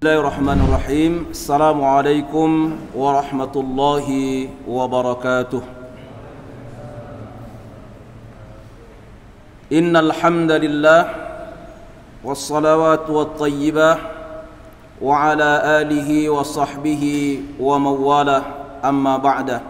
Bismillahirrahmanirrahim. Assalamualaikum warahmatullahi wabarakatuh. Innal hamdalillah wassalawatu wattayyibah wa ala alihi wa sahbihi wa mawalah, amma ba'da.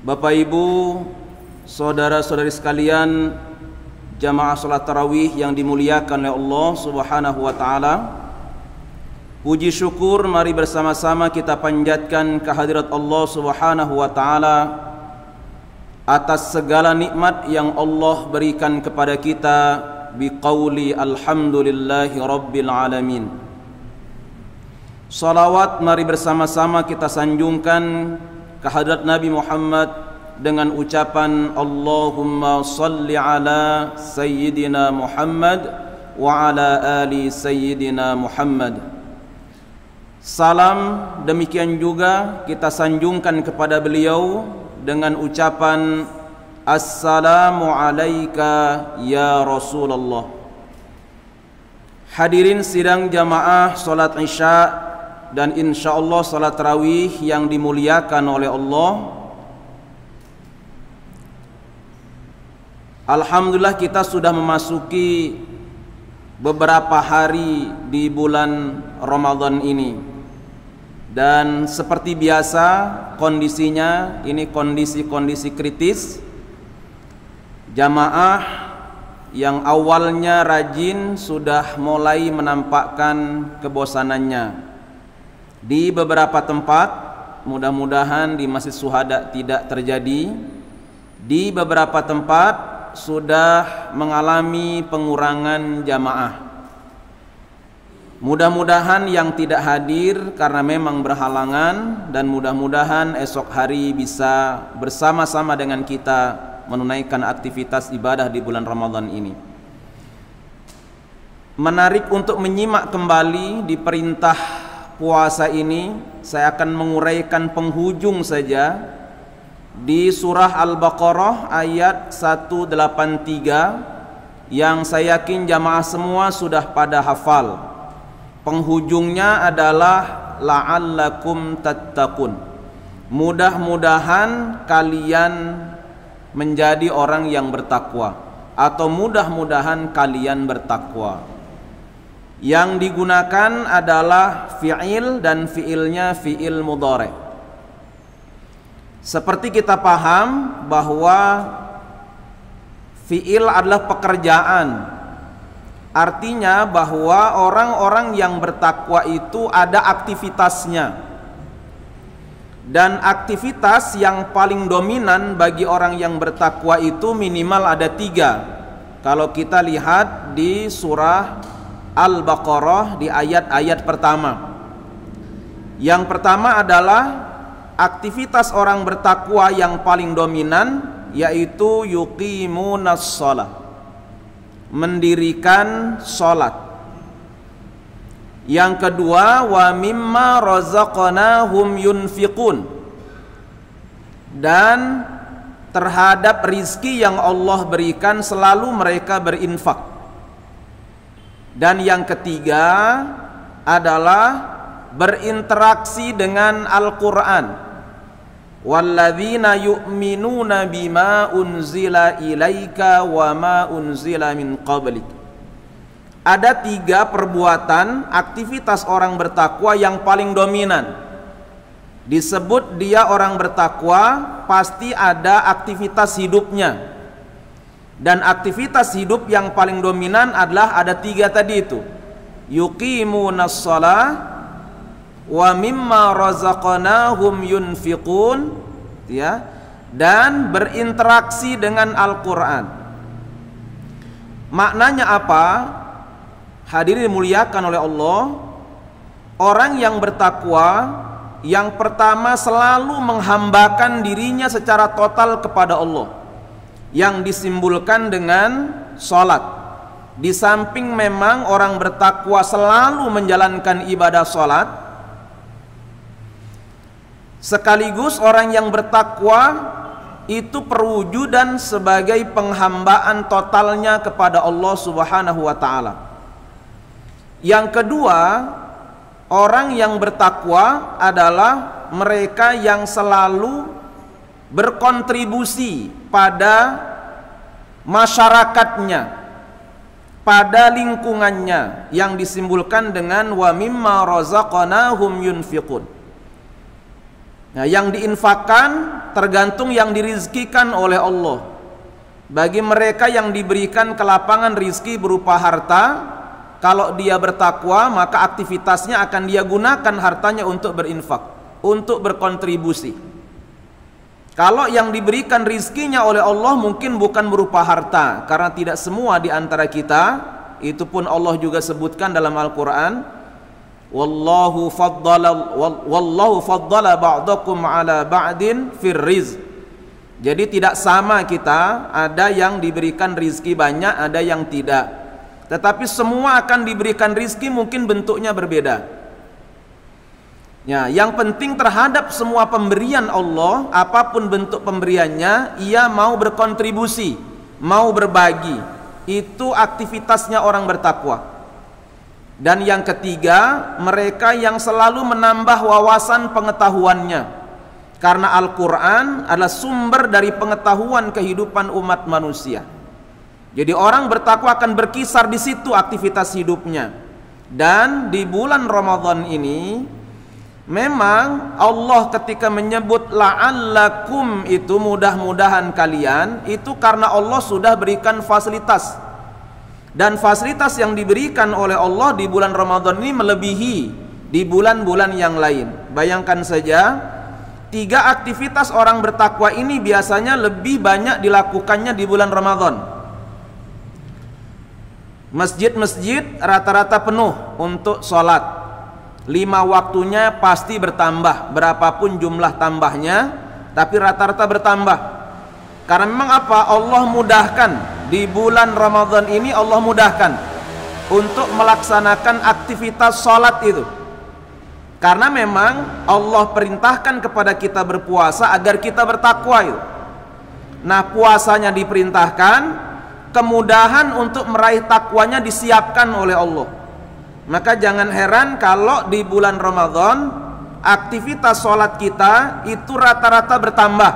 Bapak Ibu, saudara-saudari sekalian, jamaah salat tarawih yang dimuliakan oleh Allah Subhanahu wa taala, puji syukur mari bersama-sama kita panjatkan kehadirat Allah Subhanahu wa taala atas segala nikmat yang Allah berikan kepada kita biqauli alhamdulillahi rabbil alamin. Salawat mari bersama-sama kita sanjungkan kehadirat Nabi Muhammad dengan ucapan Allahumma salli ala Sayyidina Muhammad wa ala ali Sayyidina Muhammad. Salam demikian juga kita sanjungkan kepada beliau dengan ucapan Assalamu alayka ya Rasulullah. Hadirin sidang jamaah salat Isya dan insyaallah salat tarawih yang dimuliakan oleh Allah, alhamdulillah kita sudah memasuki beberapa hari di bulan Ramadan ini. Dan seperti biasa kondisinya ini kondisi kritis. Jamaah yang awalnya rajin sudah mulai menampakkan kebosanannya. Di beberapa tempat, mudah-mudahan di Masjid Syuhada tidak terjadi. Di beberapa tempat sudah mengalami pengurangan jamaah. Mudah-mudahan yang tidak hadir karena memang berhalangan, dan mudah-mudahan esok hari bisa bersama-sama dengan kita menunaikan aktivitas ibadah di bulan Ramadan ini. Menarik untuk menyimak kembali di perintah puasa ini, saya akan menguraikan penghujung saja di surah Al-Baqarah ayat 183 yang saya yakin jamaah semua sudah pada hafal. Penghujungnya adalah la'allakum tattaqun. Mudah-mudahan kalian menjadi orang yang bertakwa, atau mudah-mudahan kalian bertakwa. Yang digunakan adalah fi'il dan fi'ilnya fi'il mudhari'. Seperti kita paham bahwa fi'il adalah pekerjaan. Artinya bahwa orang-orang yang bertakwa itu ada aktivitasnya. Dan aktivitas yang paling dominan bagi orang yang bertakwa itu minimal ada 3. Kalau kita lihat di surah Al-Baqarah di ayat-ayat pertama. Yang pertama adalah aktivitas orang bertakwa yang paling dominan, yaitu yuqimunas shalah, mendirikan sholat. Yang kedua, wa mimma razaqnahum yunfiqun, dan terhadap rizki yang Allah berikan selalu mereka berinfak. Dan yang ketiga adalah berinteraksi dengan Al-Quran. Walladzina yu'minuna bima unzila ilaika wa ma unzila min qablik. Ada 3 perbuatan aktivitas orang bertakwa yang paling dominan. Disebut dia orang bertakwa, pasti ada aktivitas hidupnya. Dan aktivitas hidup yang paling dominan adalah ada 3 tadi itu. Yuqimunas shalah wa mimma razaqnahum yunfiqun, ya, dan berinteraksi dengan Al-Quran. Maknanya apa? Hadirin dimuliakan oleh Allah, orang yang bertakwa yang pertama selalu menghambakan dirinya secara total kepada Allah, yang disimbolkan dengan sholat. Di samping memang orang bertakwa selalu menjalankan ibadah sholat, sekaligus orang yang bertakwa itu perwujudan sebagai penghambaan totalnya kepada Allah Subhanahu wa taala. Yang kedua, orang yang bertakwa adalah mereka yang selalu berkontribusi pada masyarakatnya, pada lingkungannya, yang disimbolkan dengan wa mimma razaqnahum yunfiqun. Nah, yang diinfakkan tergantung yang dirizkikan oleh Allah. Bagi mereka yang diberikan kelapangan rizki berupa harta, kalau dia bertakwa maka aktivitasnya akan dia gunakan hartanya untuk berinfak, untuk berkontribusi. Kalau yang diberikan rizkinya oleh Allah mungkin bukan berupa harta, karena tidak semua di antara kita, itu pun Allah juga sebutkan dalam Al-Quran, wallahu faddala ba'dakum ala ba'din fir rizq. Jadi tidak sama kita, ada yang diberikan rizki banyak, ada yang tidak. Tetapi semua akan diberikan rizki, mungkin bentuknya berbeda. Ya, yang penting terhadap semua pemberian Allah, apapun bentuk pemberiannya, ia mau berkontribusi, mau berbagi. Itu aktivitasnya orang bertakwa. Dan yang ketiga, mereka yang selalu menambah wawasan pengetahuannya, karena Al-Quran adalah sumber dari pengetahuan kehidupan umat manusia. Jadi orang bertakwa akan berkisar di situ aktivitas hidupnya. Dan di bulan Ramadan ini memang Allah ketika menyebut la'allakum, itu mudah-mudahan kalian, itu karena Allah sudah berikan fasilitas. Dan fasilitas yang diberikan oleh Allah di bulan Ramadan ini melebihi di bulan-bulan yang lain. Bayangkan saja, 3 aktivitas orang bertakwa ini biasanya lebih banyak dilakukannya di bulan Ramadan. Masjid-masjid rata-rata penuh untuk sholat, 5 waktunya pasti bertambah, berapapun jumlah tambahnya, tapi rata-rata bertambah. Karena memang apa? Allah mudahkan di bulan Ramadan ini, Allah mudahkan untuk melaksanakan aktivitas sholat itu. Karena memang Allah perintahkan kepada kita berpuasa agar kita bertakwa itu. Nah, puasanya diperintahkan, kemudahan untuk meraih takwanya disiapkan oleh Allah. Maka jangan heran kalau di bulan Ramadan aktivitas sholat kita itu rata-rata bertambah.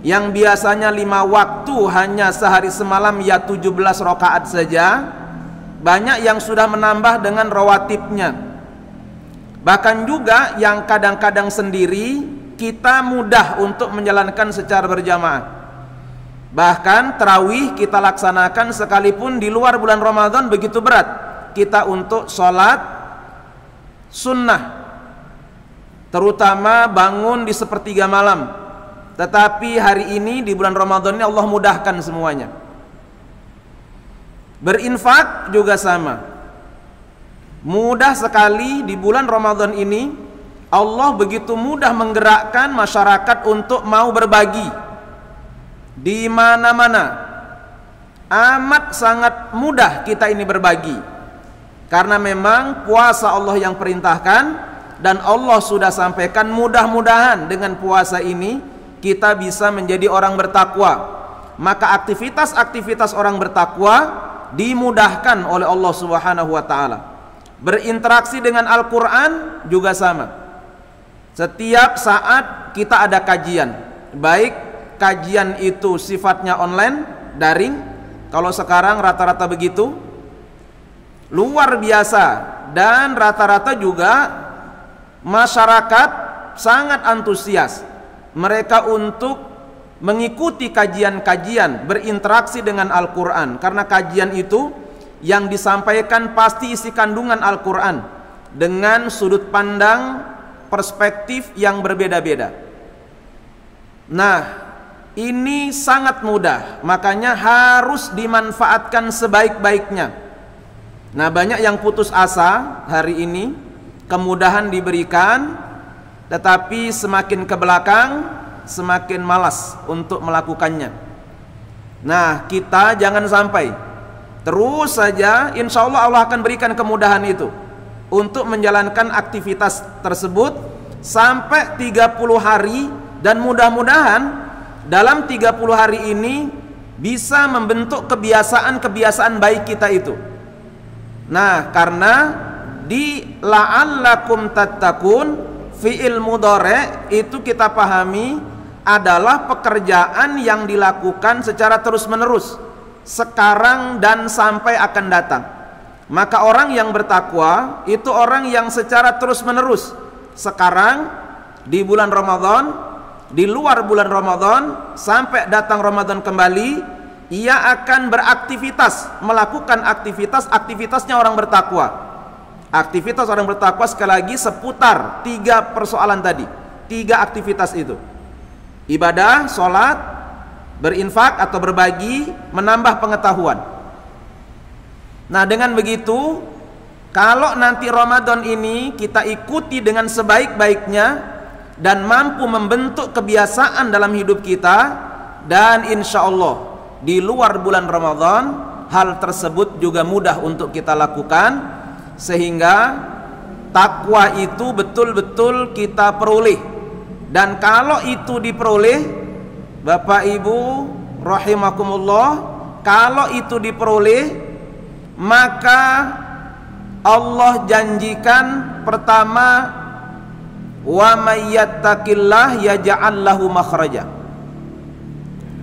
Yang biasanya 5 waktu hanya sehari semalam ya 17 rakaat saja, banyak yang sudah menambah dengan rawatibnya. Bahkan juga yang kadang-kadang sendiri kita mudah untuk menjalankan secara berjamaah. Bahkan tarawih kita laksanakan sekalipun di luar bulan Ramadan begitu berat kita untuk sholat sunnah, terutama bangun di sepertiga malam. Tetapi hari ini di bulan Ramadan ini Allah mudahkan semuanya. Berinfak juga sama, mudah sekali di bulan Ramadan ini. Allah begitu mudah menggerakkan masyarakat untuk mau berbagi. Di mana-mana amat sangat mudah kita ini berbagi, karena memang puasa Allah yang perintahkan, dan Allah sudah sampaikan mudah-mudahan dengan puasa ini kita bisa menjadi orang bertakwa. Maka aktivitas-aktivitas orang bertakwa dimudahkan oleh Allah Subhanahu wa taala. Berinteraksi dengan Al-Qur'an juga sama. Setiap saat kita ada kajian, baik kajian itu sifatnya online, daring, kalau sekarang rata-rata begitu, luar biasa. Dan rata-rata juga masyarakat sangat antusias mereka untuk mengikuti kajian-kajian, berinteraksi dengan Al-Quran, karena kajian itu yang disampaikan pasti isi kandungan Al-Quran dengan sudut pandang perspektif yang berbeda-beda. Nah, ini sangat mudah, makanya harus dimanfaatkan sebaik-baiknya. Nah, banyak yang putus asa hari ini, kemudahan diberikan, tetapi semakin ke belakang semakin malas untuk melakukannya. Nah, kita jangan sampai, terus saja insya Allah Allah akan berikan kemudahan itu untuk menjalankan aktivitas tersebut sampai 30 hari, dan mudah-mudahan dalam 30 hari ini bisa membentuk kebiasaan-kebiasaan baik kita itu. Nah, karena di la'allakum tattaqun fi'il mudhari' itu kita pahami adalah pekerjaan yang dilakukan secara terus-menerus, sekarang dan sampai akan datang. Maka orang yang bertakwa itu orang yang secara terus-menerus, sekarang, di bulan Ramadan, di luar bulan Ramadan, sampai datang Ramadan kembali, ia akan beraktivitas, melakukan aktivitasnya orang bertakwa. Aktivitas orang bertakwa sekali lagi seputar 3 persoalan tadi, 3 aktivitas itu: ibadah, sholat, berinfak atau berbagi, menambah pengetahuan. Nah, dengan begitu, kalau nanti Ramadan ini kita ikuti dengan sebaik-baiknya dan mampu membentuk kebiasaan dalam hidup kita, dan insya Allah di luar bulan Ramadan hal tersebut juga mudah untuk kita lakukan, sehingga takwa itu betul-betul kita peroleh. Dan kalau itu diperoleh, Bapak Ibu rahimakumullah, kalau itu diperoleh, maka Allah janjikan pertama, wa may yattaqillah yaj'al lahu makhraja.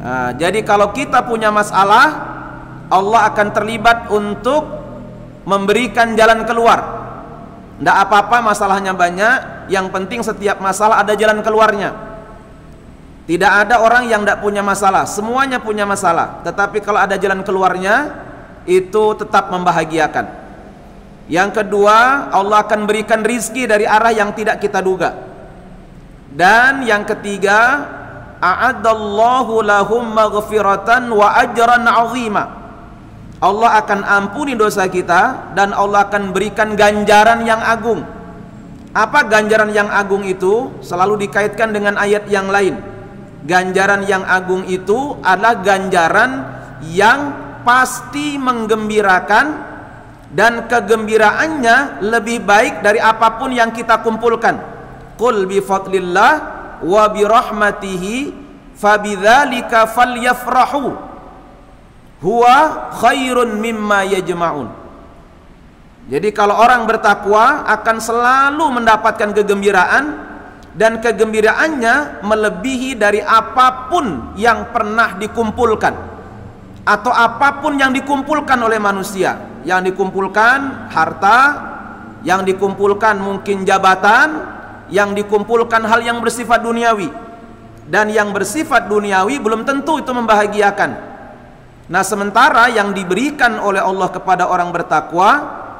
Nah, jadi kalau kita punya masalah, Allah akan terlibat untuk memberikan jalan keluar. Tidak apa-apa masalahnya banyak, yang penting setiap masalah ada jalan keluarnya. Tidak ada orang yang tidak punya masalah, semuanya punya masalah. Tetapi kalau ada jalan keluarnya, itu tetap membahagiakan. Yang kedua, Allah akan berikan rizki dari arah yang tidak kita duga. Dan yang ketiga, a'adallahu lahum maghfiratan wa ajran 'azima. Allah akan ampuni dosa kita dan Allah akan berikan ganjaran yang agung. Apa ganjaran yang agung itu? Selalu dikaitkan dengan ayat yang lain. Ganjaran yang agung itu adalah ganjaran yang pasti menggembirakan, dan kegembiraannya lebih baik dari apapun yang kita kumpulkan. Qul bi fadlillah wa bi rahmatihi fabidzalika falyafrahu huwa khairun mimma yajma'un. Jadi kalau orang bertakwa akan selalu mendapatkan kegembiraan, dan kegembiraannya melebihi dari apapun yang pernah dikumpulkan atau apapun yang dikumpulkan oleh manusia. Yang dikumpulkan harta, yang dikumpulkan mungkin jabatan, yang dikumpulkan hal yang bersifat duniawi. Dan yang bersifat duniawi belum tentu itu membahagiakan. Nah, sementara yang diberikan oleh Allah kepada orang bertakwa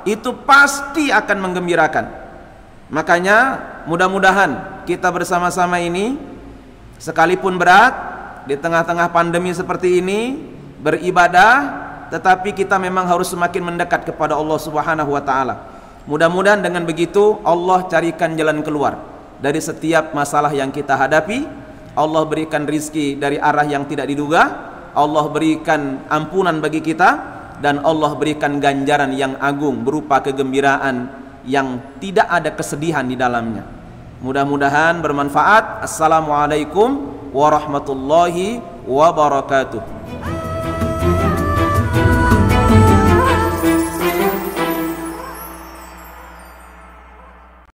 itu pasti akan menggembirakan. Makanya mudah-mudahan kita bersama-sama ini, sekalipun berat di tengah-tengah pandemi seperti ini, beribadah, tetapi kita memang harus semakin mendekat kepada Allah Subhanahu wa taala. Mudah-mudahan dengan begitu Allah carikan jalan keluar dari setiap masalah yang kita hadapi. Allah berikan rizki dari arah yang tidak diduga, Allah berikan ampunan bagi kita, dan Allah berikan ganjaran yang agung berupa kegembiraan yang tidak ada kesedihan di dalamnya. Mudah-mudahan bermanfaat. Assalamualaikum warahmatullahi wabarakatuh.